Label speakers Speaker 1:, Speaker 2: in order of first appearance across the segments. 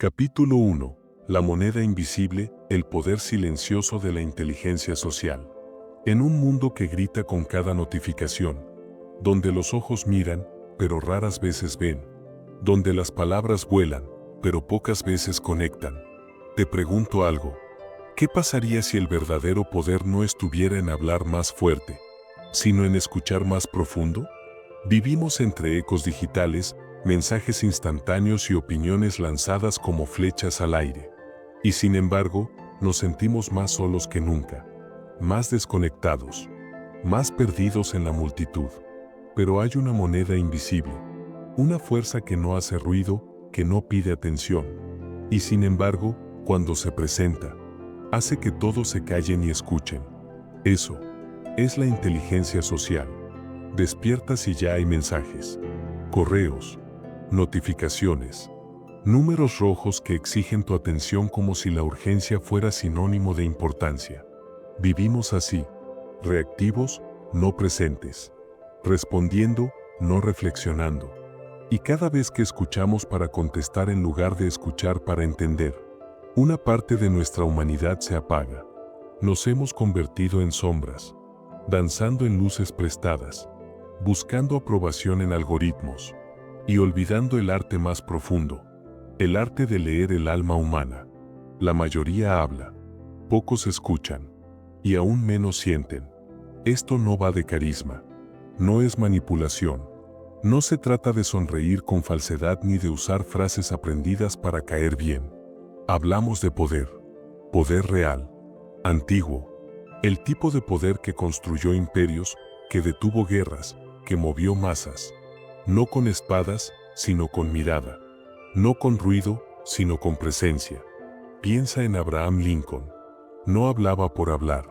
Speaker 1: Capítulo 1. La moneda invisible, el poder silencioso de la inteligencia social. En un mundo que grita con cada notificación, donde los ojos miran, pero raras veces ven, donde las palabras vuelan, pero pocas veces conectan, te pregunto algo. ¿Qué pasaría si el verdadero poder no estuviera en hablar más fuerte, sino en escuchar más profundo? Vivimos entre ecos digitales, mensajes instantáneos y opiniones lanzadas como flechas al aire. Y sin embargo, nos sentimos más solos que nunca, más desconectados, más perdidos en la multitud. Pero hay una moneda invisible, una fuerza que no hace ruido, que no pide atención. Y sin embargo, cuando se presenta, hace que todos se callen y escuchen. Eso es la inteligencia social. Despierta si ya hay mensajes, correos, notificaciones, números rojos que exigen tu atención como si la urgencia fuera sinónimo de importancia. Vivimos así, reactivos, no presentes, respondiendo, no reflexionando. Y cada vez que escuchamos para contestar en lugar de escuchar para entender, una parte de nuestra humanidad se apaga. Nos hemos convertido en sombras, danzando en luces prestadas, buscando aprobación en algoritmos, y olvidando el arte más profundo, el arte de leer el alma humana. La mayoría habla, pocos escuchan, y aún menos sienten. Esto no va de carisma, no es manipulación, no se trata de sonreír con falsedad ni de usar frases aprendidas para caer bien. Hablamos de poder, poder real, antiguo, el tipo de poder que construyó imperios, que detuvo guerras, que movió masas, no con espadas, sino con mirada, no con ruido, sino con presencia. Piensa en Abraham Lincoln. No hablaba por hablar.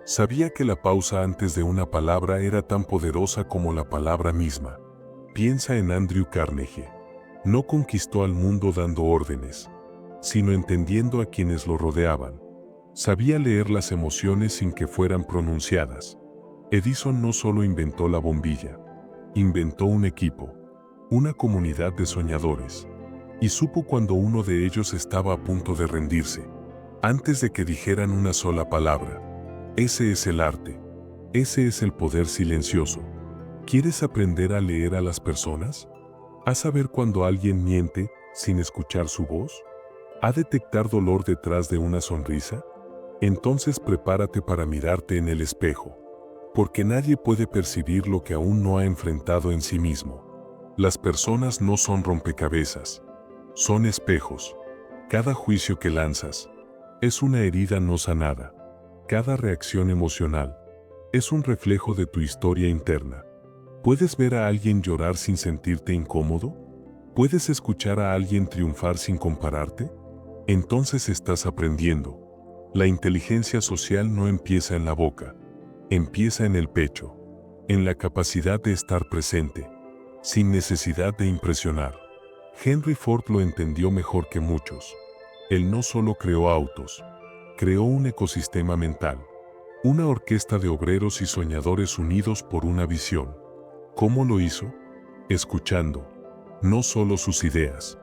Speaker 1: Sabía que la pausa antes de una palabra era tan poderosa como la palabra misma. Piensa en Andrew Carnegie. No conquistó al mundo dando órdenes, sino entendiendo a quienes lo rodeaban. Sabía leer las emociones sin que fueran pronunciadas. Edison no solo inventó la bombilla, inventó un equipo, una comunidad de soñadores. Y supo cuando uno de ellos estaba a punto de rendirse, antes de que dijeran una sola palabra. Ese es el arte. Ese es el poder silencioso. ¿Quieres aprender a leer a las personas? ¿A saber cuando alguien miente sin escuchar su voz? ¿A detectar dolor detrás de una sonrisa? Entonces prepárate para mirarte en el espejo, porque nadie puede percibir lo que aún no ha enfrentado en sí mismo. Las personas no son rompecabezas, son espejos. Cada juicio que lanzas es una herida no sanada. Cada reacción emocional es un reflejo de tu historia interna. ¿Puedes ver a alguien llorar sin sentirte incómodo? ¿Puedes escuchar a alguien triunfar sin compararte? Entonces estás aprendiendo. La inteligencia social no empieza en la boca, empieza en el pecho, en la capacidad de estar presente, sin necesidad de impresionar. Henry Ford lo entendió mejor que muchos. Él no solo creó autos, creó un ecosistema mental, una orquesta de obreros y soñadores unidos por una visión. ¿Cómo lo hizo? Escuchando, no solo sus ideas,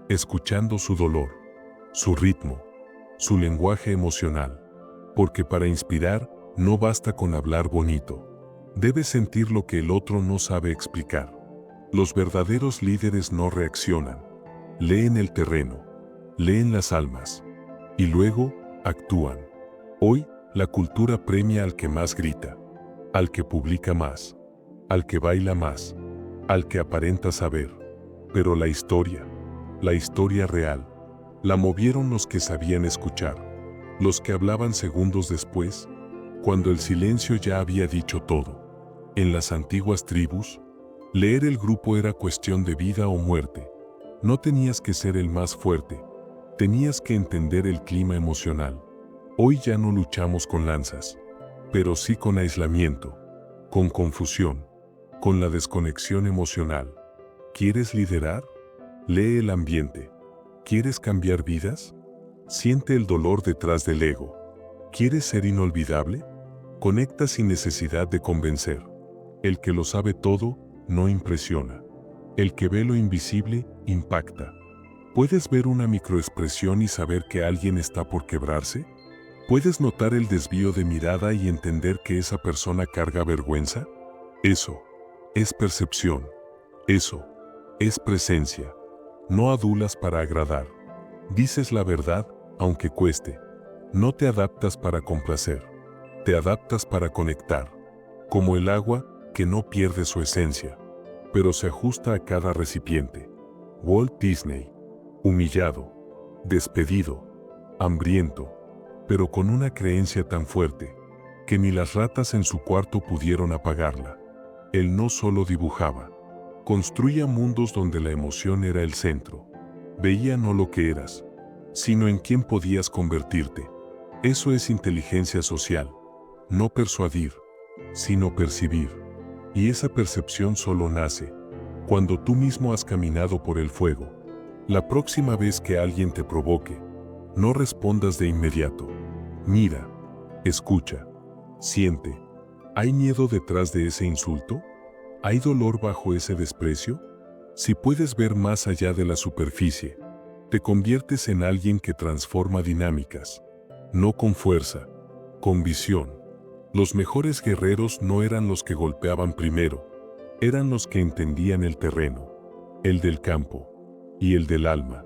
Speaker 1: escuchando su dolor, su ritmo, su lenguaje emocional. Porque para inspirar, no basta con hablar bonito. Debes sentir lo que el otro no sabe explicar. Los verdaderos líderes no reaccionan. Leen el terreno, leen las almas, y luego, actúan. Hoy, la cultura premia al que más grita, al que publica más, al que baila más, al que aparenta saber. Pero la historia real, la movieron los que sabían escuchar, los que hablaban segundos después, cuando el silencio ya había dicho todo. En las antiguas tribus, leer el grupo era cuestión de vida o muerte. No tenías que ser el más fuerte, tenías que entender el clima emocional. Hoy ya no luchamos con lanzas, pero sí con aislamiento, con confusión, con la desconexión emocional. ¿Quieres liderar? Lee el ambiente. ¿Quieres cambiar vidas? Siente el dolor detrás del ego. ¿Quieres ser inolvidable? Conecta sin necesidad de convencer. El que lo sabe todo, no impresiona. El que ve lo invisible, impacta. ¿Puedes ver una microexpresión y saber que alguien está por quebrarse? ¿Puedes notar el desvío de mirada y entender que esa persona carga vergüenza? Eso es percepción. Eso es presencia. No adulas para agradar. Dices la verdad, aunque cueste. No te adaptas para complacer. Te adaptas para conectar. Como el agua, que no pierde su esencia, pero se ajusta a cada recipiente. Walt Disney. Humillado, despedido, hambriento, pero con una creencia tan fuerte, que ni las ratas en su cuarto pudieron apagarla. Él no solo dibujaba, construía mundos donde la emoción era el centro. Veía no lo que eras, sino en quién podías convertirte. Eso es inteligencia social. No persuadir, sino percibir. Y esa percepción solo nace cuando tú mismo has caminado por el fuego. La próxima vez que alguien te provoque, no respondas de inmediato. Mira, escucha, siente. ¿Hay miedo detrás de ese insulto? ¿Hay dolor bajo ese desprecio? Si puedes ver más allá de la superficie, te conviertes en alguien que transforma dinámicas. No con fuerza, con visión. Los mejores guerreros no eran los que golpeaban primero, eran los que entendían el terreno, el del campo y el del alma.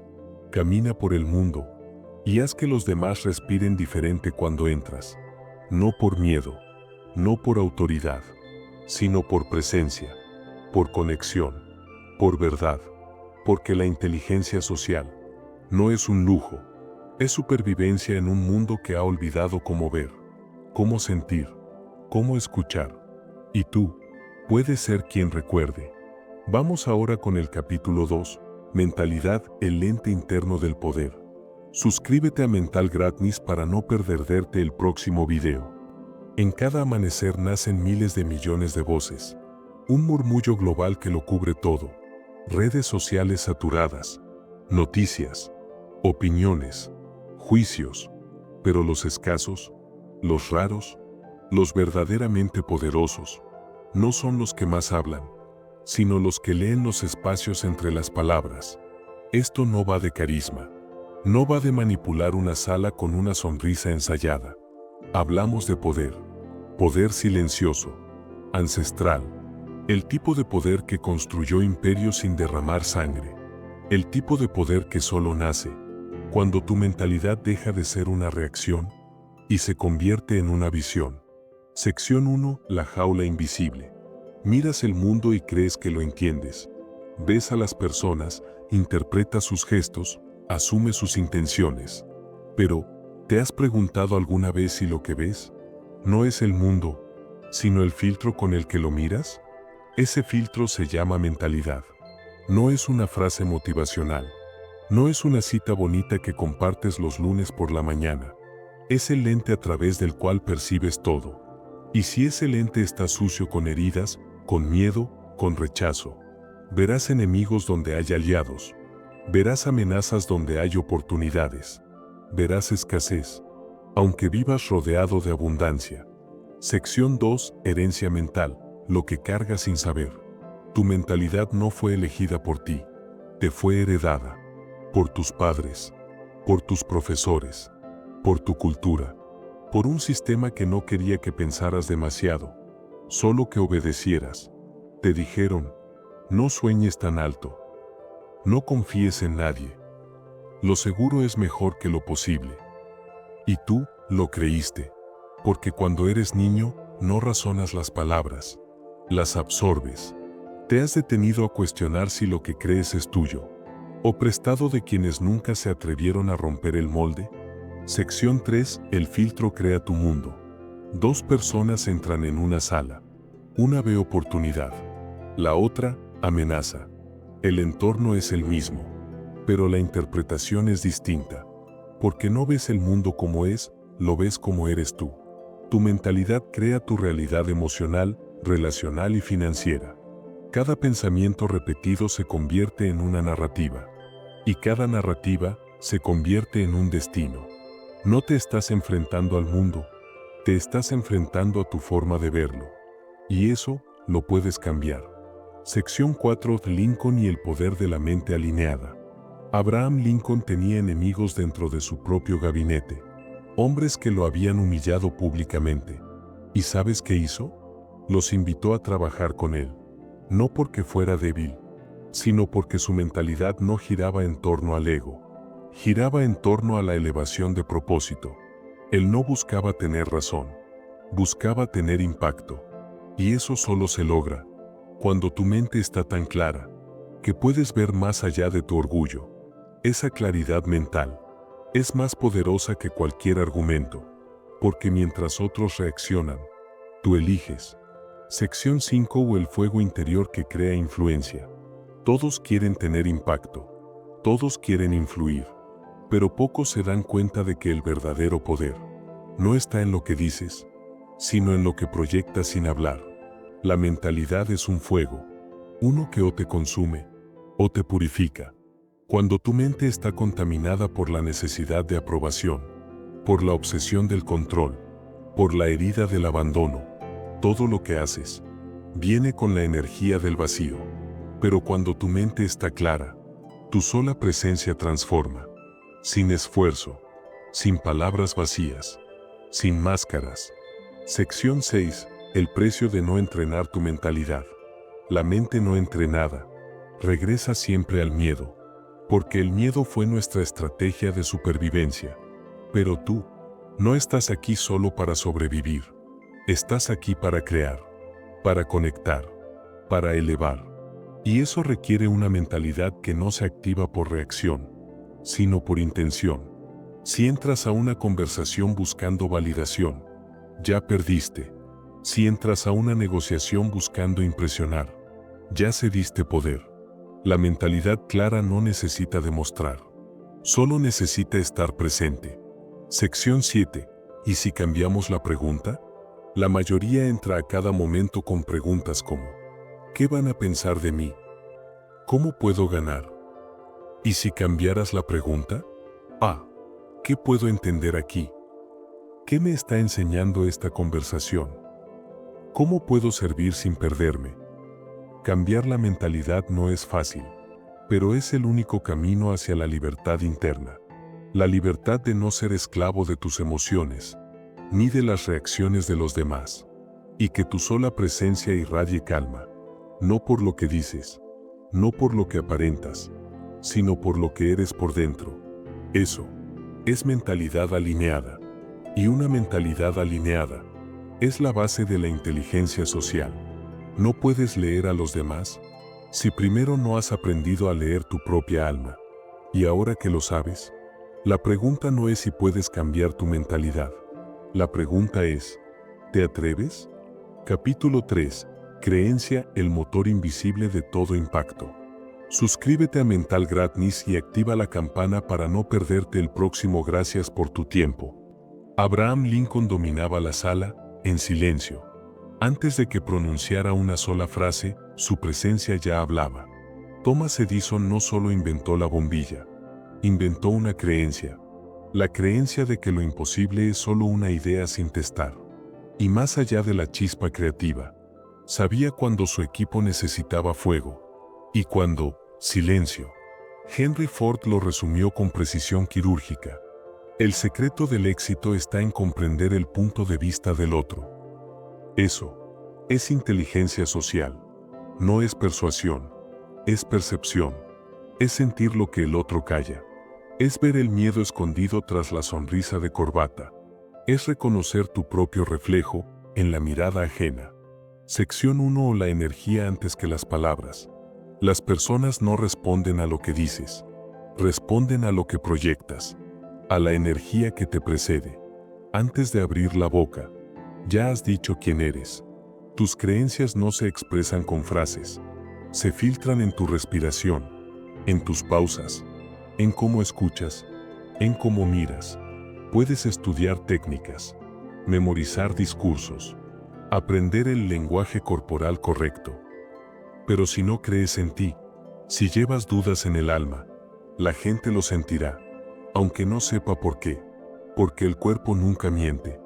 Speaker 1: Camina por el mundo y haz que los demás respiren diferente cuando entras. No por miedo, no por autoridad, sino por presencia, por conexión, por verdad, porque la inteligencia social no es un lujo, es supervivencia en un mundo que ha olvidado cómo ver, cómo sentir, cómo escuchar. Y tú puedes ser quien recuerde. Vamos ahora con el capítulo 2. Mentalidad, el lente interno del poder. Suscríbete a Mental Gratis para no perderte el próximo video. En cada amanecer nacen miles de millones de voces. Un murmullo global que lo cubre todo. Redes sociales saturadas. Noticias. Opiniones. Juicios. Pero los escasos, los raros, los verdaderamente poderosos, no son los que más hablan, sino los que leen los espacios entre las palabras. Esto no va de carisma. No va de manipular una sala con una sonrisa ensayada. Hablamos de poder. Poder silencioso. Ancestral. El tipo de poder que construyó imperios sin derramar sangre. El tipo de poder que solo nace cuando tu mentalidad deja de ser una reacción y se convierte en una visión. Sección 1. La jaula invisible. Miras el mundo y crees que lo entiendes. Ves a las personas, interpretas sus gestos, asumes sus intenciones. Pero, ¿te has preguntado alguna vez si lo que ves no es el mundo, sino el filtro con el que lo miras? Ese filtro se llama mentalidad. No es una frase motivacional. No es una cita bonita que compartes los lunes por la mañana. Es el lente a través del cual percibes todo. Y si ese lente está sucio con heridas, con miedo, con rechazo, verás enemigos donde hay aliados. Verás amenazas donde hay oportunidades. Verás escasez, aunque vivas rodeado de abundancia. Sección 2. Herencia mental. Lo que cargas sin saber. Tu mentalidad no fue elegida por ti. Te fue heredada. Por tus padres. Por tus profesores. Por tu cultura. Por un sistema que no quería que pensaras demasiado. Solo que obedecieras. Te dijeron, no sueñes tan alto. No confíes en nadie. Lo seguro es mejor que lo posible. Y tú lo creíste. Porque cuando eres niño, no razonas las palabras. Las absorbes. ¿Te has detenido a cuestionar si lo que crees es tuyo? ¿O prestado de quienes nunca se atrevieron a romper el molde? Sección 3. El filtro crea tu mundo. Dos personas entran en una sala. Una ve oportunidad. La otra, amenaza. El entorno es el mismo, pero la interpretación es distinta. Porque no ves el mundo como es, lo ves como eres tú. Tu mentalidad crea tu realidad emocional, relacional y financiera. Cada pensamiento repetido se convierte en una narrativa. Y cada narrativa se convierte en un destino. No te estás enfrentando al mundo, te estás enfrentando a tu forma de verlo. Y eso lo puedes cambiar. Sección 4. Lincoln y el poder de la mente alineada. Abraham Lincoln tenía enemigos dentro de su propio gabinete, hombres que lo habían humillado públicamente. ¿Y sabes qué hizo? Los invitó a trabajar con él, no porque fuera débil, sino porque su mentalidad no giraba en torno al ego, giraba en torno a la elevación de propósito. Él no buscaba tener razón, buscaba tener impacto. Y eso solo se logra cuando tu mente está tan clara que puedes ver más allá de tu orgullo. Esa claridad mental es más poderosa que cualquier argumento, porque mientras otros reaccionan, tú eliges. Sección 5 o el fuego interior que crea influencia. Todos quieren tener impacto, todos quieren influir, pero pocos se dan cuenta de que el verdadero poder no está en lo que dices, sino en lo que proyectas sin hablar. La mentalidad es un fuego, uno que o te consume o te purifica. Cuando tu mente está contaminada por la necesidad de aprobación, por la obsesión del control, por la herida del abandono, todo lo que haces viene con la energía del vacío. Pero cuando tu mente está clara, tu sola presencia transforma, sin esfuerzo, sin palabras vacías, sin máscaras. Sección 6. El precio de no entrenar tu mentalidad. La mente no entrenada regresa siempre al miedo, porque el miedo fue nuestra estrategia de supervivencia. Pero tú no estás aquí solo para sobrevivir. Estás aquí para crear, para conectar, para elevar. Y eso requiere una mentalidad que no se activa por reacción, sino por intención. Si entras a una conversación buscando validación, ya perdiste. Si entras a una negociación buscando impresionar, ya cediste poder. La mentalidad clara no necesita demostrar, solo necesita estar presente. Sección 7. ¿Y si cambiamos la pregunta? La mayoría entra a cada momento con preguntas como: ¿qué van a pensar de mí? ¿Cómo puedo ganar? ¿Y si cambiaras la pregunta? ¿Qué puedo entender aquí? ¿Qué me está enseñando esta conversación? ¿Cómo puedo servir sin perderme? Cambiar la mentalidad no es fácil, pero es el único camino hacia la libertad interna. La libertad de no ser esclavo de tus emociones, ni de las reacciones de los demás. Y que tu sola presencia irradie calma, no por lo que dices, no por lo que aparentas, sino por lo que eres por dentro. Eso es mentalidad alineada. Y una mentalidad alineada es la base de la inteligencia social. No puedes leer a los demás si primero no has aprendido a leer tu propia alma. Y ahora que lo sabes, la pregunta no es si puedes cambiar tu mentalidad. La pregunta es: ¿te atreves? Capítulo 3. Creencia, el motor invisible de todo impacto. Suscríbete a Mental Gratis y activa la campana para no perderte el próximo. Gracias por tu tiempo. Abraham Lincoln dominaba la sala, en silencio. Antes de que pronunciara una sola frase, su presencia ya hablaba. Thomas Edison no solo inventó la bombilla, inventó una creencia. La creencia de que lo imposible es solo una idea sin testar. Y más allá de la chispa creativa, sabía cuando su equipo necesitaba fuego y cuando, silencio. Henry Ford lo resumió con precisión quirúrgica. El secreto del éxito está en comprender el punto de vista del otro. Eso es inteligencia social. No es persuasión, es percepción. Es sentir lo que el otro calla. Es ver el miedo escondido tras la sonrisa de corbata. Es reconocer tu propio reflejo en la mirada ajena. Sección 1 o la energía antes que las palabras. Las personas no responden a lo que dices, responden a lo que proyectas, a la energía que te precede. Antes de abrir la boca, ya has dicho quién eres. Tus creencias no se expresan con frases, se filtran en tu respiración, en tus pausas, en cómo escuchas, en cómo miras. Puedes estudiar técnicas, memorizar discursos, aprender el lenguaje corporal correcto. Pero si no crees en ti, si llevas dudas en el alma, la gente lo sentirá, aunque no sepa por qué, porque el cuerpo nunca miente,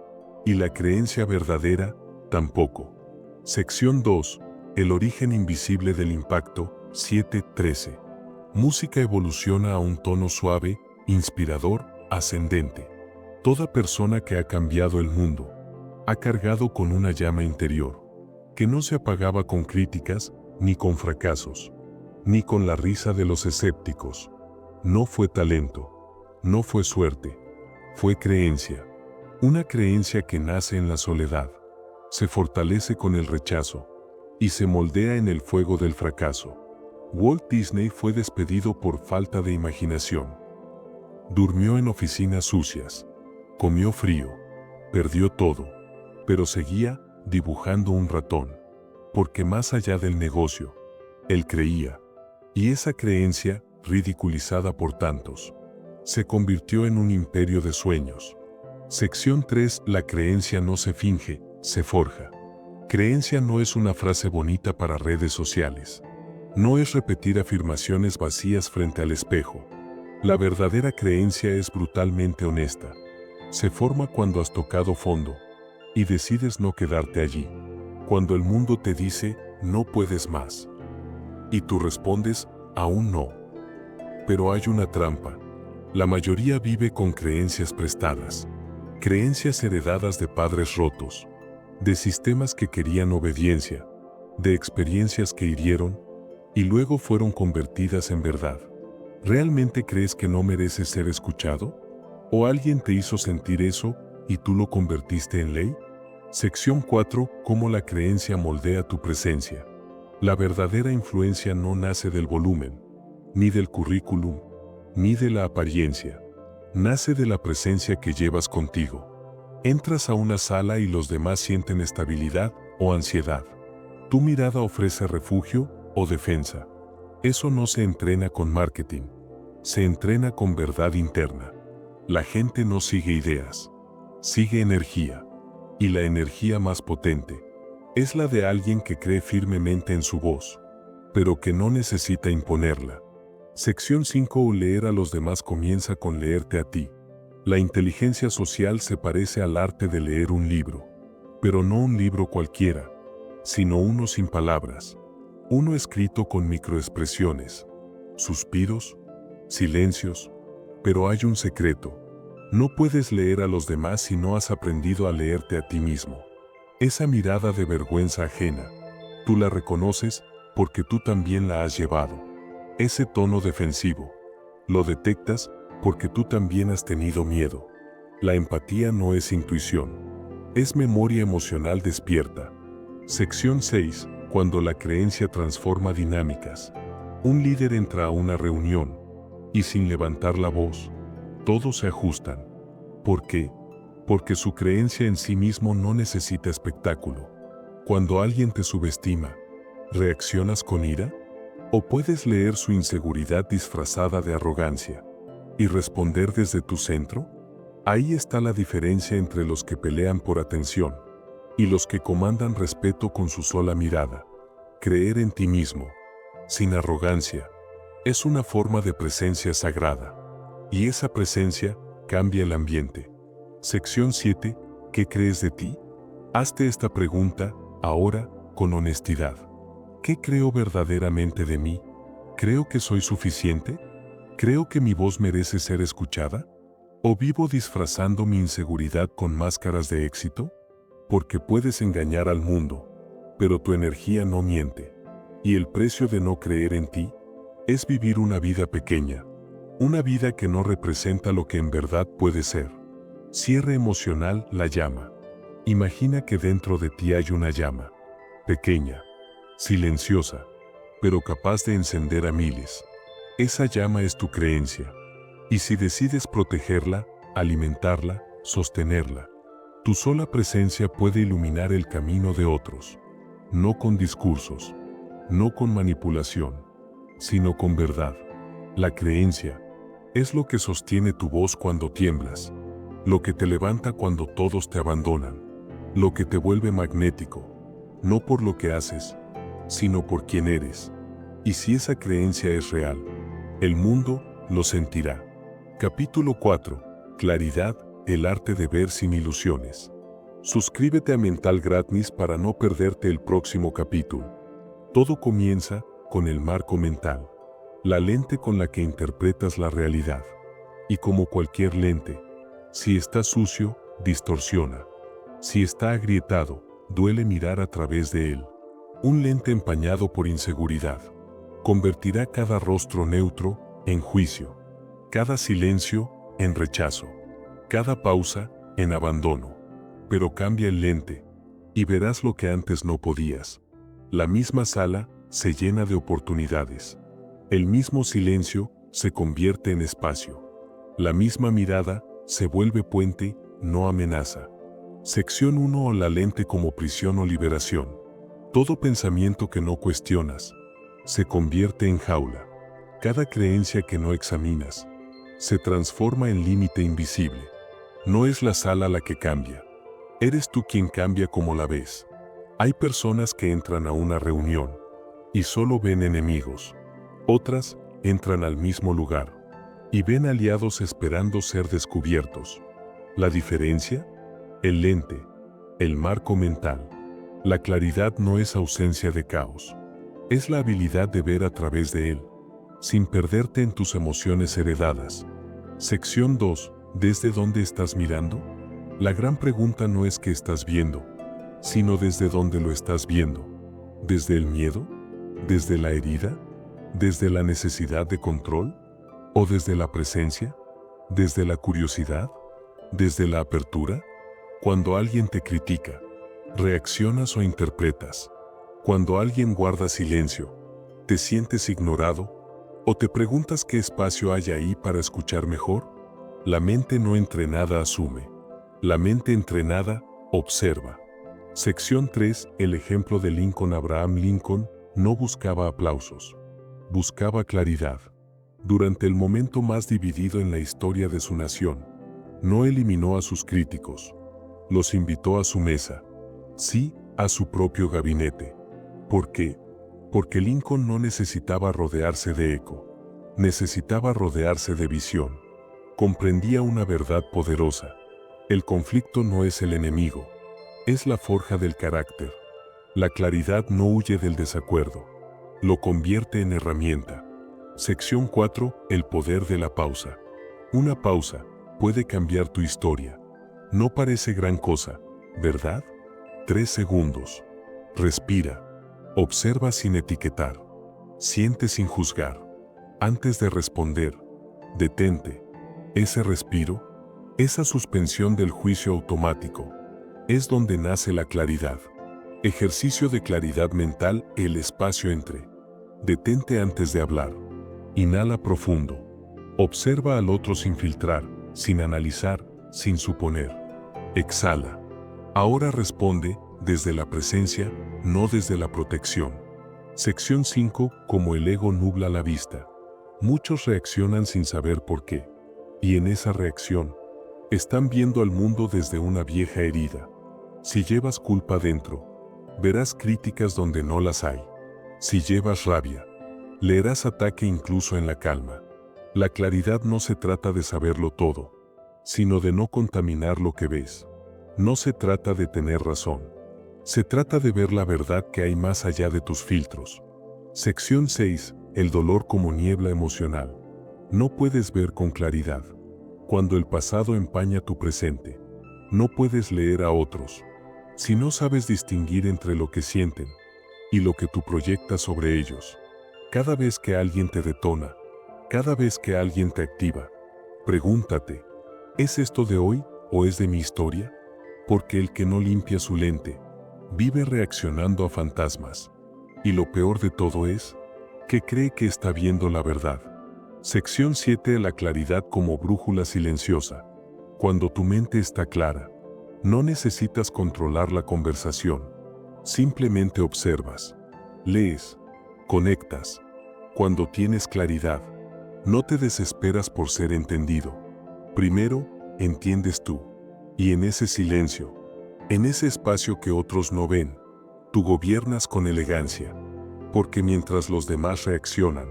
Speaker 1: y la creencia verdadera, tampoco. Sección 2. El origen invisible del impacto, 7:13. Música evoluciona a un tono suave, inspirador, ascendente. Toda persona que ha cambiado el mundo ha cargado con una llama interior, que no se apagaba con críticas, ni con fracasos, ni con la risa de los escépticos. No fue talento, no fue suerte, fue creencia. Una creencia que nace en la soledad, se fortalece con el rechazo y se moldea en el fuego del fracaso. Walt Disney fue despedido por falta de imaginación. Durmió en oficinas sucias, comió frío, perdió todo, pero seguía dibujando un ratón, porque más allá del negocio, él creía, y esa creencia, ridiculizada por tantos, se convirtió en un imperio de sueños. Sección 3. La creencia no se finge, se forja. Creencia no es una frase bonita para redes sociales. No es repetir afirmaciones vacías frente al espejo. La verdadera creencia es brutalmente honesta. Se forma cuando has tocado fondo y decides no quedarte allí. Cuando el mundo te dice, no puedes más. Y tú respondes, aún no. Pero hay una trampa. La mayoría vive con creencias prestadas. Creencias heredadas de padres rotos, de sistemas que querían obediencia, de experiencias que hirieron y luego fueron convertidas en verdad. ¿Realmente crees que no mereces ser escuchado? ¿O alguien te hizo sentir eso y tú lo convertiste en ley? Sección 4. Cómo la creencia moldea tu presencia. La verdadera influencia no nace del volumen, ni del currículum, ni de la apariencia. Nace de la presencia que llevas contigo. Entras a una sala y los demás sienten estabilidad o ansiedad. Tu mirada ofrece refugio o defensa. Eso no se entrena con marketing. Se entrena con verdad interna. La gente no sigue ideas. Sigue energía. Y la energía más potente es la de alguien que cree firmemente en su voz, pero que no necesita imponerla. Sección 5. Leer a los demás comienza con leerte a ti. La inteligencia social se parece al arte de leer un libro, pero no un libro cualquiera, sino uno sin palabras, uno escrito con microexpresiones, suspiros, silencios, pero hay un secreto. No puedes leer a los demás si no has aprendido a leerte a ti mismo. Esa mirada de vergüenza ajena, tú la reconoces porque tú también la has llevado. Ese tono defensivo, lo detectas porque tú también has tenido miedo. La empatía no es intuición, es memoria emocional despierta. Sección 6. Cuando la creencia transforma dinámicas. Un líder entra a una reunión y sin levantar la voz, todos se ajustan. ¿Por qué? Porque su creencia en sí mismo no necesita espectáculo. Cuando alguien te subestima, ¿reaccionas con ira? ¿O puedes leer su inseguridad disfrazada de arrogancia y responder desde tu centro? Ahí está la diferencia entre los que pelean por atención y los que comandan respeto con su sola mirada. Creer en ti mismo, sin arrogancia, es una forma de presencia sagrada. Y esa presencia cambia el ambiente. Sección 7. ¿Qué crees de ti? Hazte esta pregunta, ahora, con honestidad. ¿Qué creo verdaderamente de mí? ¿Creo que soy suficiente? ¿Creo que mi voz merece ser escuchada? ¿O vivo disfrazando mi inseguridad con máscaras de éxito? Porque puedes engañar al mundo, pero tu energía no miente. Y el precio de no creer en ti es vivir una vida pequeña, una vida que no representa lo que en verdad puede ser. Cierre emocional. La llama. Imagina que dentro de ti hay una llama, pequeña, silenciosa, pero capaz de encender a miles. Esa llama es tu creencia. Y si decides protegerla, alimentarla, sostenerla, tu sola presencia puede iluminar el camino de otros. No con discursos, no con manipulación, sino con verdad. La creencia es lo que sostiene tu voz cuando tiemblas, lo que te levanta cuando todos te abandonan, lo que te vuelve magnético, no por lo que haces, sino por quién eres. Y si esa creencia es real, el mundo lo sentirá. Capítulo 4. Claridad, el arte de ver sin ilusiones. Suscríbete a Mental Gratis para no perderte el próximo capítulo. Todo comienza con el marco mental. la lente con la que interpretas la realidad. Y como cualquier lente, si está sucio, distorsiona. Si está agrietado, duele mirar a través de él. Un lente empañado por inseguridad convertirá cada rostro neutro en juicio, cada silencio en rechazo, cada pausa en abandono. Pero cambia el lente y verás lo que antes no podías. La misma sala se llena de oportunidades. El mismo silencio se convierte en espacio. La misma mirada se vuelve puente, no amenaza. Sección 1. La lente como prisión o liberación. Todo pensamiento que no cuestionas se convierte en jaula. Cada creencia que no examinas se transforma en límite invisible. No es la sala la que cambia. Eres tú quien cambia como la ves. Hay personas que entran a una reunión y solo ven enemigos. Otras entran al mismo lugar y ven aliados esperando ser descubiertos. La diferencia: el lente, el marco mental. La claridad no es ausencia de caos. Es la habilidad de ver a través de él, sin perderte en tus emociones heredadas. Sección 2. ¿Desde dónde estás mirando? La gran pregunta no es qué estás viendo, sino desde dónde lo estás viendo. ¿Desde el miedo? ¿Desde la herida? ¿Desde la necesidad de control? ¿O desde la presencia? ¿Desde la curiosidad? ¿Desde la apertura? Cuando alguien te critica, ¿reaccionas o interpretas? Cuando alguien guarda silencio, ¿te sientes ignorado? ¿O te preguntas qué espacio hay ahí para escuchar mejor? La mente no entrenada asume. La mente entrenada observa. Sección 3. El ejemplo de Lincoln. Abraham Lincoln no buscaba aplausos. Buscaba claridad. Durante el momento más dividido en la historia de su nación, no eliminó a sus críticos. Los invitó a su mesa. Sí, a su propio gabinete. ¿Por qué? Porque Lincoln no necesitaba rodearse de eco. Necesitaba rodearse de visión. Comprendía una verdad poderosa. El conflicto no es el enemigo. Es la forja del carácter. La claridad no huye del desacuerdo. Lo convierte en herramienta. Sección 4. El poder de la pausa. Una pausa puede cambiar tu historia. No parece gran cosa, ¿verdad? 3 segundos. Respira. Observa sin etiquetar. Siente sin juzgar. Antes de responder, detente. Ese respiro, esa suspensión del juicio automático, es donde nace la claridad. Ejercicio de claridad mental. El espacio entre. Detente antes de hablar. Inhala profundo. Observa al otro sin filtrar, sin analizar, sin suponer. Exhala. Ahora responde desde la presencia, no desde la protección. Sección 5. Cómo el ego nubla la vista. Muchos reaccionan sin saber por qué. Y en esa reacción, están viendo al mundo desde una vieja herida. Si llevas culpa dentro, verás críticas donde no las hay. Si llevas rabia, leerás ataque incluso en la calma. La claridad no se trata de saberlo todo, sino de no contaminar lo que ves. No se trata de tener razón. Se trata de ver la verdad que hay más allá de tus filtros. Sección 6. El dolor como niebla emocional. No puedes ver con claridad. Cuando el pasado empaña tu presente, no puedes leer a otros. Si no sabes distinguir entre lo que sienten y lo que tú proyectas sobre ellos. Cada vez que alguien te detona, cada vez que alguien te activa, pregúntate, ¿es esto de hoy o es de mi historia? Porque el que no limpia su lente, vive reaccionando a fantasmas. Y lo peor de todo es, que cree que está viendo la verdad. Sección 7. La claridad como brújula silenciosa. Cuando tu mente está clara, no necesitas controlar la conversación. Simplemente observas, lees, conectas. Cuando tienes claridad, no te desesperas por ser entendido. Primero, entiendes tú. Y en ese silencio, en ese espacio que otros no ven, tú gobiernas con elegancia. Porque mientras los demás reaccionan,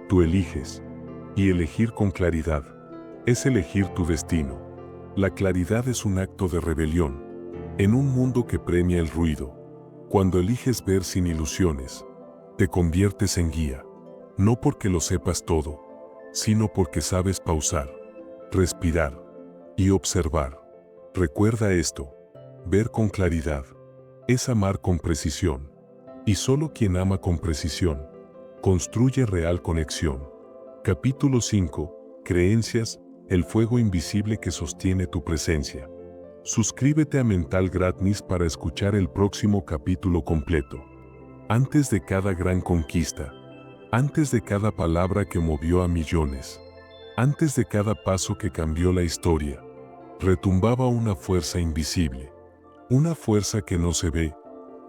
Speaker 1: tú eliges. Y elegir con claridad es elegir tu destino. La claridad es un acto de rebelión en un mundo que premia el ruido. Cuando eliges ver sin ilusiones, te conviertes en guía. No porque lo sepas todo, sino porque sabes pausar, respirar y observar. Recuerda esto: ver con claridad es amar con precisión. Y solo quien ama con precisión construye real conexión. Capítulo 5. Creencias, el fuego invisible que sostiene tu presencia. Suscríbete a Mental Gratis para escuchar el próximo capítulo completo. Antes de cada gran conquista, antes de cada palabra que movió a millones, antes de cada paso que cambió la historia, retumbaba una fuerza invisible. Una fuerza que no se ve,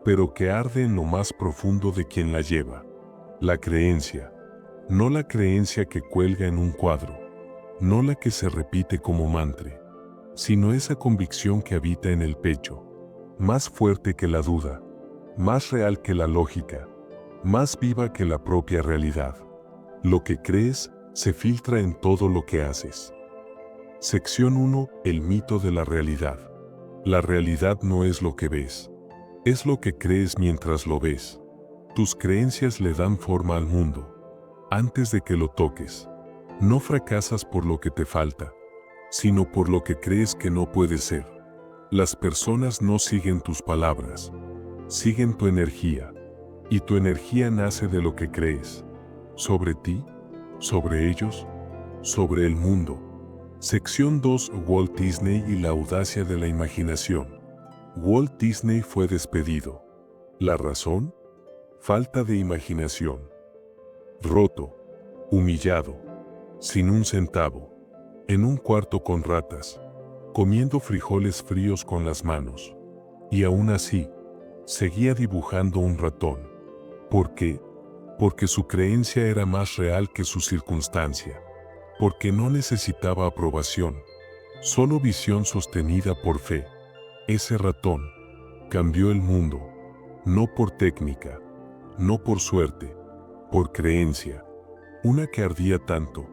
Speaker 1: pero que arde en lo más profundo de quien la lleva. La creencia. No la creencia que cuelga en un cuadro, no la que se repite como mantra, sino esa convicción que habita en el pecho, más fuerte que la duda, más real que la lógica, más viva que la propia realidad. Lo que crees se filtra en todo lo que haces. Sección 1. El mito de la realidad. La realidad no es lo que ves, es lo que crees mientras lo ves. Tus creencias le dan forma al mundo antes de que lo toques. No fracasas por lo que te falta, sino por lo que crees que no puede ser. Las personas no siguen tus palabras, siguen tu energía, y tu energía nace de lo que crees. Sobre ti, sobre ellos, sobre el mundo. Sección 2. Walt Disney y la audacia de la imaginación. Walt Disney fue despedido. ¿La razón? Falta de imaginación. Roto, humillado, sin un centavo, en un cuarto con ratas, comiendo frijoles fríos con las manos. Y aún así, seguía dibujando un ratón. ¿Por qué? Porque su creencia era más real que su circunstancia. Porque no necesitaba aprobación, solo visión sostenida por fe. Ese ratón cambió el mundo, no por técnica, no por suerte, por creencia. Una que ardía tanto,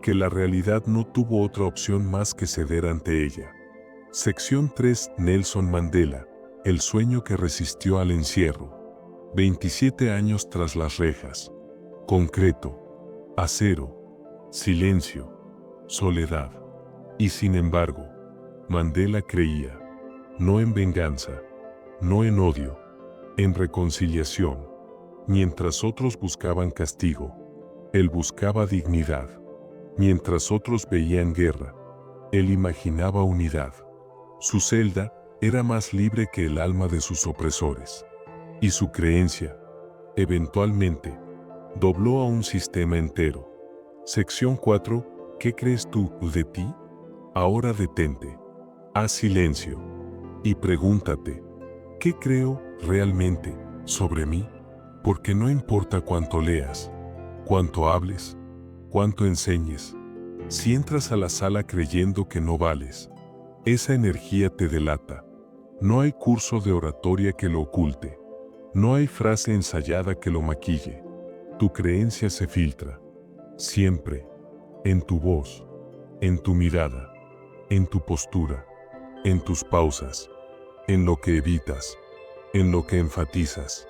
Speaker 1: que la realidad no tuvo otra opción más que ceder ante ella. Sección 3. Nelson Mandela, el sueño que resistió al encierro. 27 años tras las rejas. Concreto, acero, silencio, soledad. Y sin embargo, Mandela creía, no en venganza, no en odio, en reconciliación. Mientras otros buscaban castigo, él buscaba dignidad. Mientras otros veían guerra, él imaginaba unidad. Su celda era más libre que el alma de sus opresores. Y su creencia, eventualmente, dobló a un sistema entero. Sección 4. ¿Qué crees tú de ti? Ahora detente. Haz silencio. Y pregúntate, ¿qué creo realmente sobre mí? Porque no importa cuánto leas, cuánto hables, cuánto enseñes, si entras a la sala creyendo que no vales, esa energía te delata. No hay curso de oratoria que lo oculte, no hay frase ensayada que lo maquille. Tu creencia se filtra, siempre, en tu voz, en tu mirada, en tu postura, en tus pausas, en lo que evitas, en lo que enfatizas.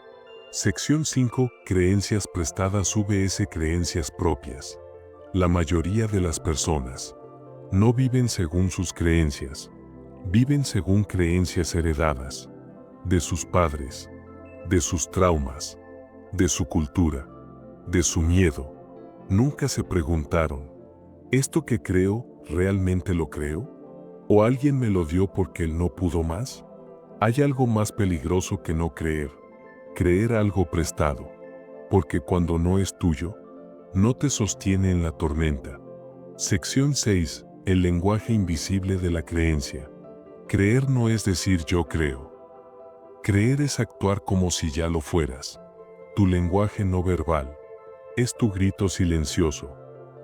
Speaker 1: Sección 5. Creencias prestadas vs creencias propias. La mayoría de las personas no viven según sus creencias, viven según creencias heredadas, de sus padres, de sus traumas, de su cultura, de su miedo. Nunca se preguntaron, ¿esto que creo, realmente lo creo? ¿O alguien me lo dio porque él no pudo más? Hay algo más peligroso que no creer. Creer algo prestado, porque cuando no es tuyo, no te sostiene en la tormenta. Sección 6. El lenguaje invisible de la creencia. Creer no es decir yo creo. Creer es actuar como si ya lo fueras. Tu lenguaje no verbal es tu grito silencioso.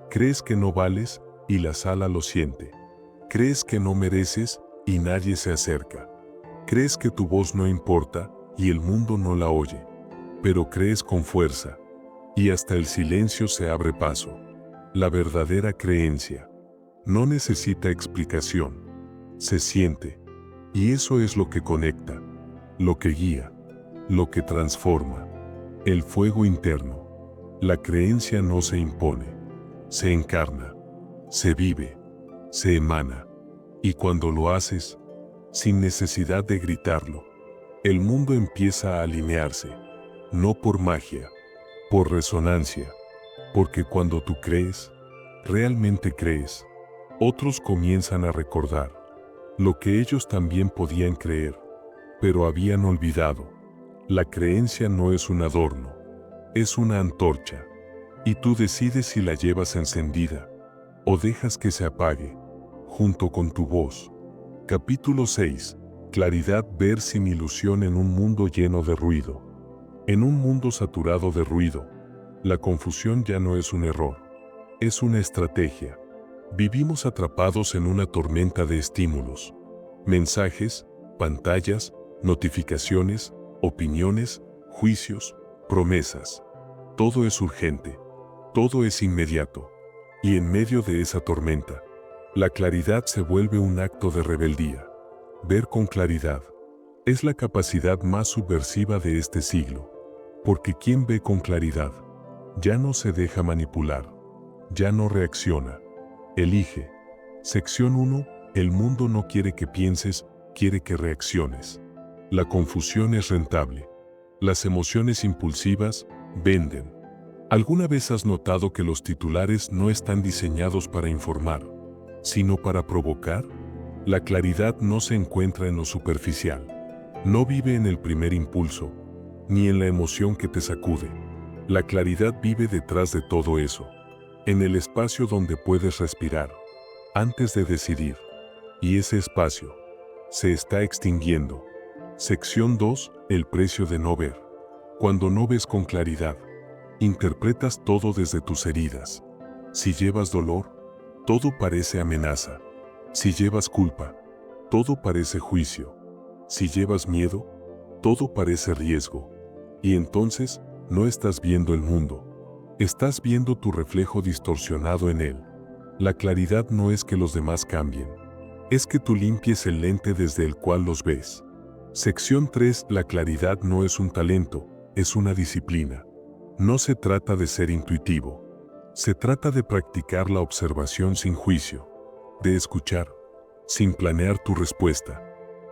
Speaker 1: Crees que no vales y la sala lo siente. Crees que no mereces y nadie se acerca. Crees que tu voz no importa y el mundo no la oye, pero crees con fuerza, y hasta el silencio se abre paso. La verdadera creencia no necesita explicación, se siente, y eso es lo que conecta, lo que guía, lo que transforma, el fuego interno. La creencia no se impone, se encarna, se vive, se emana. Y cuando lo haces, sin necesidad de gritarlo, el mundo empieza a alinearse, no por magia, por resonancia, porque cuando tú crees, realmente crees, otros comienzan a recordar lo que ellos también podían creer, pero habían olvidado. La creencia no es un adorno, es una antorcha, y tú decides si la llevas encendida o dejas que se apague, junto con tu voz. Capítulo 6. Claridad. Ver sin ilusión en un mundo lleno de ruido. En un mundo saturado de ruido, la confusión ya no es un error, es una estrategia. Vivimos atrapados en una tormenta de estímulos, mensajes, pantallas, notificaciones, opiniones, juicios, promesas. Todo es urgente, todo es inmediato. Y en medio de esa tormenta, la claridad se vuelve un acto de rebeldía. Ver con claridad es la capacidad más subversiva de este siglo, porque quien ve con claridad ya no se deja manipular, ya no reacciona, elige. Sección 1. El mundo no quiere que pienses, quiere que reacciones. La confusión es rentable. Las emociones impulsivas venden. ¿Alguna vez has notado que los titulares no están diseñados para informar, sino para provocar? La claridad no se encuentra en lo superficial. No vive en el primer impulso, ni en la emoción que te sacude. La claridad vive detrás de todo eso, en el espacio donde puedes respirar, antes de decidir. Y ese espacio se está extinguiendo. Sección 2. El precio de no ver. Cuando no ves con claridad, interpretas todo desde tus heridas. Si llevas dolor, todo parece amenaza. Si llevas culpa, todo parece juicio. Si llevas miedo, todo parece riesgo. Y entonces, no estás viendo el mundo. Estás viendo tu reflejo distorsionado en él. La claridad no es que los demás cambien. Es que tú limpies el lente desde el cual los ves. Sección 3. La claridad no es un talento, es una disciplina. No se trata de ser intuitivo. Se trata de practicar la observación sin juicio, de escuchar, sin planear tu respuesta,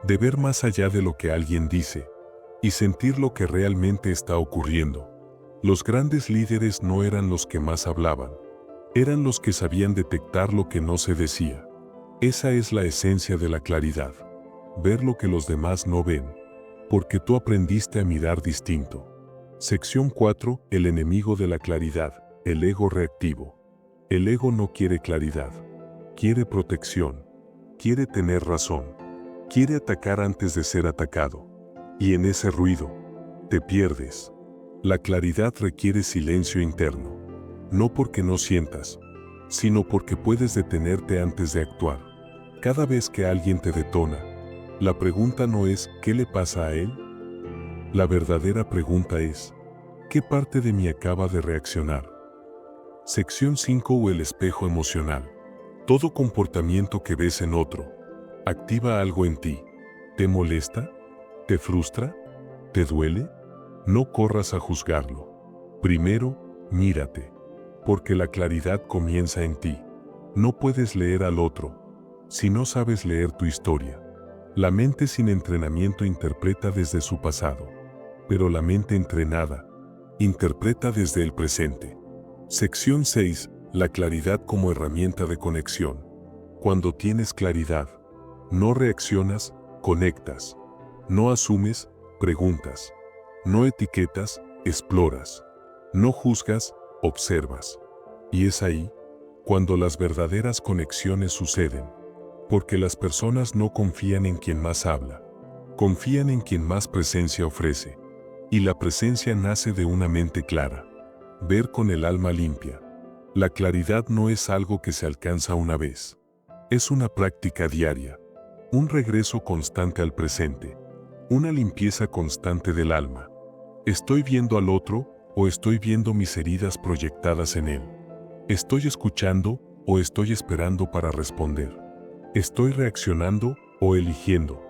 Speaker 1: de ver más allá de lo que alguien dice y sentir lo que realmente está ocurriendo. Los grandes líderes no eran los que más hablaban, eran los que sabían detectar lo que no se decía. Esa es la esencia de la claridad, ver lo que los demás no ven, porque tú aprendiste a mirar distinto. Sección 4. El enemigo de la claridad, el ego reactivo. El ego no quiere claridad, quiere protección, quiere tener razón, quiere atacar antes de ser atacado. Y en ese ruido, te pierdes. La claridad requiere silencio interno, no porque no sientas, sino porque puedes detenerte antes de actuar. Cada vez que alguien te detona, la pregunta no es ¿qué le pasa a él? La verdadera pregunta es ¿qué parte de mí acaba de reaccionar? Sección 5. O el espejo emocional. Todo comportamiento que ves en otro activa algo en ti. ¿Te molesta? ¿Te frustra? ¿Te duele? No corras a juzgarlo. Primero, mírate, porque la claridad comienza en ti. No puedes leer al otro si no sabes leer tu historia. La mente sin entrenamiento interpreta desde su pasado, pero la mente entrenada interpreta desde el presente. Sección 6. La claridad como herramienta de conexión. Cuando tienes claridad, no reaccionas, conectas. No asumes, preguntas. No etiquetas, exploras. No juzgas, observas. Y es ahí cuando las verdaderas conexiones suceden. Porque las personas no confían en quien más habla. Confían en quien más presencia ofrece. Y la presencia nace de una mente clara. Ver con el alma limpia. La claridad no es algo que se alcanza una vez. Es una práctica diaria. Un regreso constante al presente. Una limpieza constante del alma. ¿Estoy viendo al otro o estoy viendo mis heridas proyectadas en él? ¿Estoy escuchando o estoy esperando para responder? ¿Estoy reaccionando o eligiendo?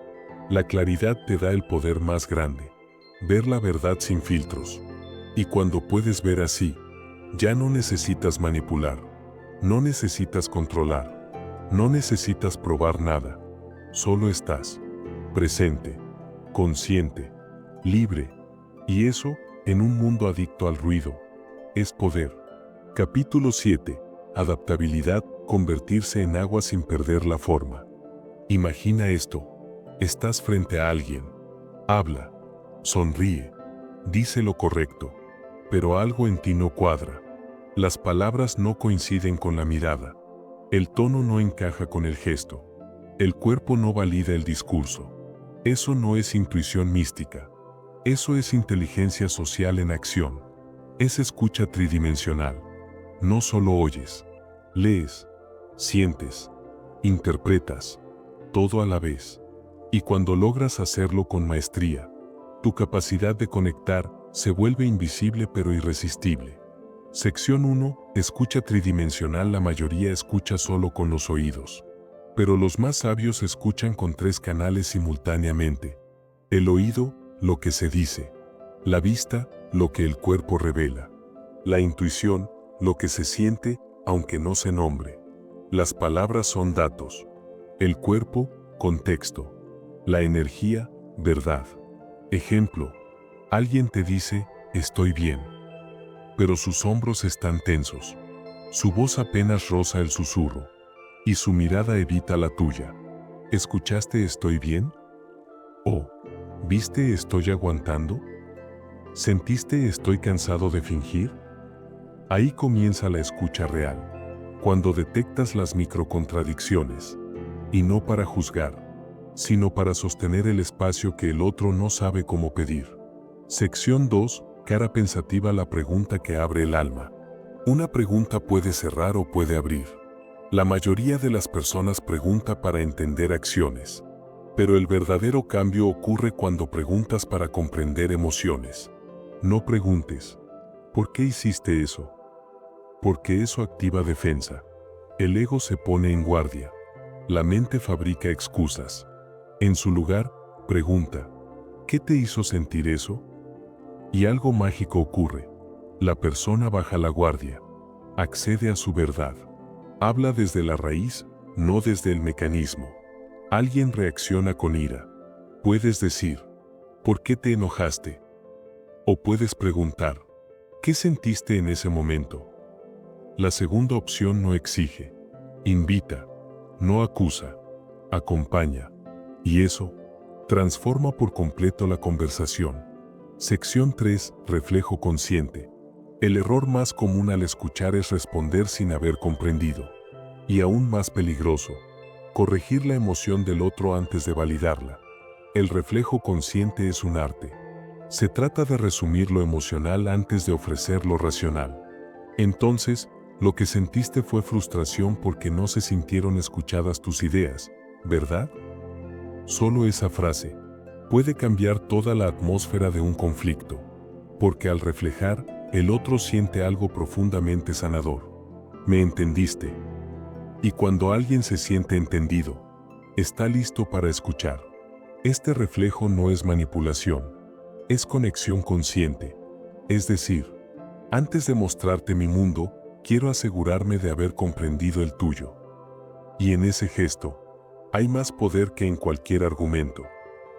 Speaker 1: La claridad te da el poder más grande. Ver la verdad sin filtros. Y cuando puedes ver así, Ya no necesitas manipular, no necesitas controlar, no necesitas probar nada. Solo estás presente, consciente, libre. Y eso, en un mundo adicto al ruido, es poder. Capítulo 7. Adaptabilidad, convertirse en agua sin perder la forma. Imagina esto. Estás frente a alguien. Habla, sonríe, dice lo correcto, pero algo en ti no cuadra. Las palabras no coinciden con la mirada. El tono no encaja con el gesto. El cuerpo no valida el discurso. Eso no es intuición mística. Eso es inteligencia social en acción. Es escucha tridimensional. No solo oyes, lees, sientes, interpretas, todo a la vez. Y cuando logras hacerlo con maestría, tu capacidad de conectar se vuelve invisible pero irresistible. Sección 1. Escucha tridimensional. La mayoría escucha solo con los oídos. Pero los más sabios escuchan con 3 canales simultáneamente. El oído, lo que se dice. La vista, lo que el cuerpo revela. La intuición, lo que se siente, aunque no se nombre. Las palabras son datos. El cuerpo, contexto. La energía, verdad. Ejemplo. Alguien te dice, estoy bien. Pero sus hombros están tensos. Su voz apenas roza el susurro. Y su mirada evita la tuya. ¿Escuchaste estoy bien? ¿O viste estoy aguantando? ¿Sentiste estoy cansado de fingir? Ahí comienza la escucha real. Cuando detectas las microcontradicciones. Y no para juzgar, sino para sostener el espacio que el otro no sabe cómo pedir. Sección 2. Cara pensativa. La pregunta que abre el alma. Una pregunta puede cerrar o puede abrir. La mayoría de las personas pregunta para entender acciones. Pero el verdadero cambio ocurre cuando preguntas para comprender emociones. No preguntes, ¿por qué hiciste eso? Porque eso activa defensa. El ego se pone en guardia. La mente fabrica excusas. En su lugar, pregunta, ¿qué te hizo sentir eso? Y algo mágico ocurre. La persona baja la guardia. Accede a su verdad. Habla desde la raíz, no desde el mecanismo. Alguien reacciona con ira. Puedes decir, ¿por qué te enojaste? O puedes preguntar, ¿qué sentiste en ese momento? La segunda opción no exige. Invita. No acusa. Acompaña. Y eso transforma por completo la conversación. Sección 3. Reflejo consciente. El error más común al escuchar es responder sin haber comprendido. Y aún más peligroso, corregir la emoción del otro antes de validarla. El reflejo consciente es un arte. Se trata de resumir lo emocional antes de ofrecer lo racional. Entonces, lo que sentiste fue frustración porque no se sintieron escuchadas tus ideas, ¿verdad? Solo esa frase puede cambiar toda la atmósfera de un conflicto, porque al reflejar, el otro siente algo profundamente sanador. ¿Me entendiste? Y cuando alguien se siente entendido, está listo para escuchar. Este reflejo no es manipulación, es conexión consciente. Es decir, antes de mostrarte mi mundo, quiero asegurarme de haber comprendido el tuyo. Y en ese gesto, hay más poder que en cualquier argumento.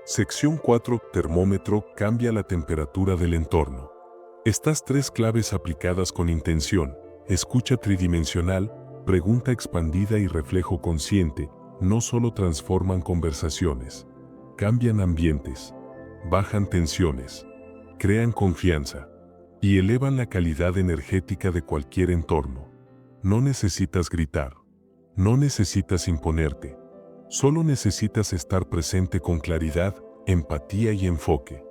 Speaker 1: Sección 4. Termómetro. Cambia la temperatura del entorno. Estas 3 claves aplicadas con intención, escucha tridimensional, pregunta expandida y reflejo consciente, no solo transforman conversaciones, cambian ambientes, bajan tensiones, crean confianza y elevan la calidad energética de cualquier entorno. No necesitas gritar, no necesitas imponerte, solo necesitas estar presente con claridad, empatía y enfoque.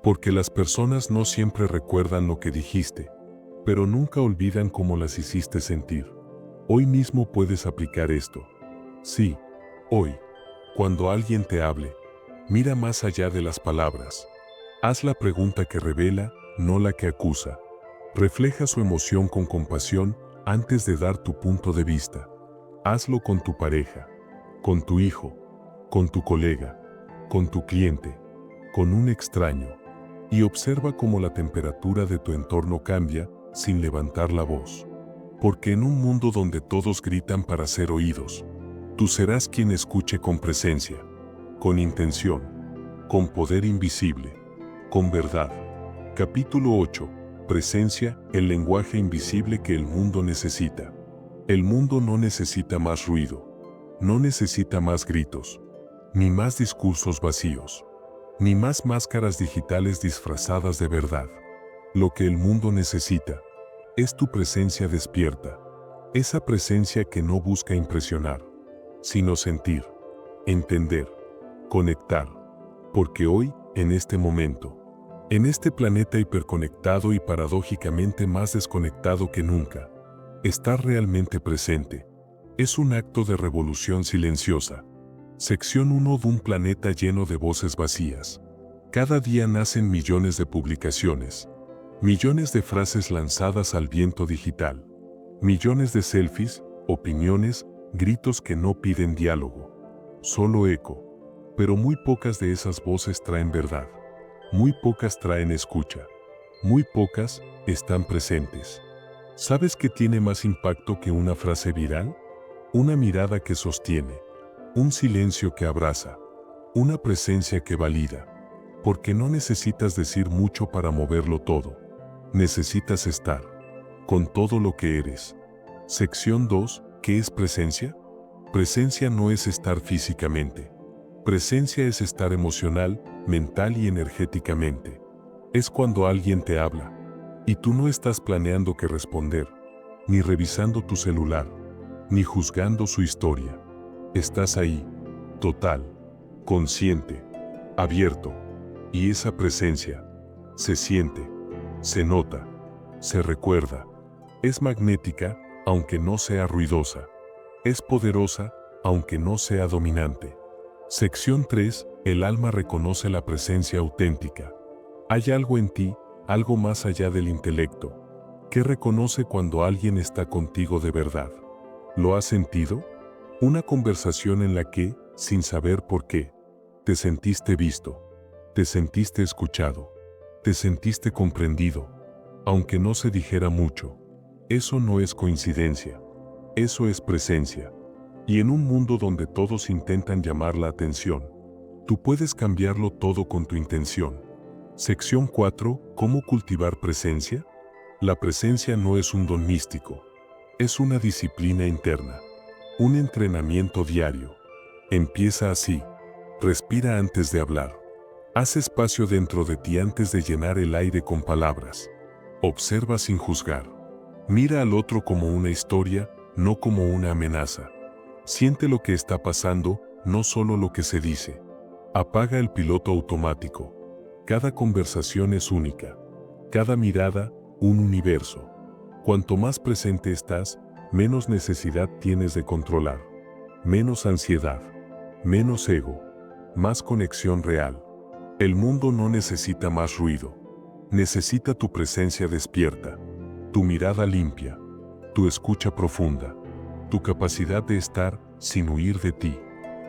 Speaker 1: Porque las personas no siempre recuerdan lo que dijiste, pero nunca olvidan cómo las hiciste sentir. Hoy mismo puedes aplicar esto. Sí, hoy, cuando alguien te hable, mira más allá de las palabras. Haz la pregunta que revela, no la que acusa. Refleja su emoción con compasión antes de dar tu punto de vista. Hazlo con tu pareja, con tu hijo, con tu colega, con tu cliente, con un extraño. Y observa cómo la temperatura de tu entorno cambia sin levantar la voz. Porque en un mundo donde todos gritan para ser oídos, tú serás quien escuche con presencia, con intención, con poder invisible, con verdad. Capítulo 8. Presencia, el lenguaje invisible que el mundo necesita. El mundo no necesita más ruido, no necesita más gritos, ni más discursos vacíos, ni más máscaras digitales disfrazadas de verdad. Lo que el mundo necesita es tu presencia despierta, esa presencia que no busca impresionar, sino sentir, entender, conectar. Porque hoy, en este momento, en este planeta hiperconectado y paradójicamente más desconectado que nunca, estar realmente presente es un acto de revolución silenciosa. Sección 1 de un planeta lleno de voces vacías. Cada día nacen millones de publicaciones, millones de frases lanzadas al viento digital, millones de selfies, opiniones, gritos que no piden diálogo, solo eco. Pero muy pocas de esas voces traen verdad, muy pocas traen escucha, muy pocas están presentes. ¿Sabes qué tiene más impacto que una frase viral? Una mirada que sostiene, un silencio que abraza, una presencia que valida. Porque no necesitas decir mucho para moverlo todo. Necesitas estar con todo lo que eres. Sección 2. ¿Qué es presencia? Presencia no es estar físicamente. Presencia es estar emocional, mental y energéticamente. Es cuando alguien te habla y tú no estás planeando qué responder, ni revisando tu celular, ni juzgando su historia. Estás ahí, total, consciente, abierto. Y esa presencia se siente, se nota, se recuerda. Es magnética, aunque no sea ruidosa. Es poderosa, aunque no sea dominante. Sección 3. El alma reconoce la presencia auténtica. Hay algo en ti, algo más allá del intelecto, que reconoce cuando alguien está contigo de verdad. ¿Lo has sentido? Una conversación en la que, sin saber por qué, te sentiste visto, te sentiste escuchado, te sentiste comprendido, aunque no se dijera mucho. Eso no es coincidencia, eso es presencia. Y en un mundo donde todos intentan llamar la atención, tú puedes cambiarlo todo con tu intención. Sección 4. ¿Cómo cultivar presencia? La presencia no es un don místico, es una disciplina interna, un entrenamiento diario. Empieza así. Respira antes de hablar. Haz espacio dentro de ti antes de llenar el aire con palabras. Observa sin juzgar. Mira al otro como una historia, no como una amenaza. Siente lo que está pasando, no solo lo que se dice. Apaga el piloto automático. Cada conversación es única. Cada mirada, un universo. Cuanto más presente estás, menos necesidad tienes de controlar. Menos ansiedad. Menos ego. Más conexión real. El mundo no necesita más ruido. Necesita tu presencia despierta, tu mirada limpia, tu escucha profunda, tu capacidad de estar sin huir de ti.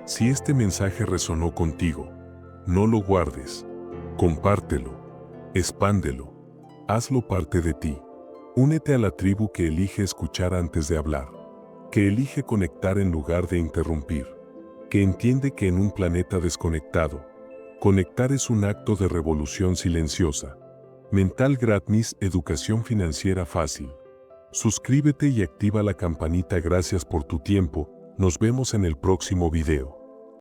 Speaker 1: Si este mensaje resonó contigo, no lo guardes. Compártelo. Expándelo. Hazlo parte de ti. Únete a la tribu que elige escuchar antes de hablar, que elige conectar en lugar de interrumpir, que entiende que en un planeta desconectado, conectar es un acto de revolución silenciosa. Mental Gratis, educación financiera fácil. Suscríbete y activa la campanita. Gracias por tu tiempo. Nos vemos en el próximo video.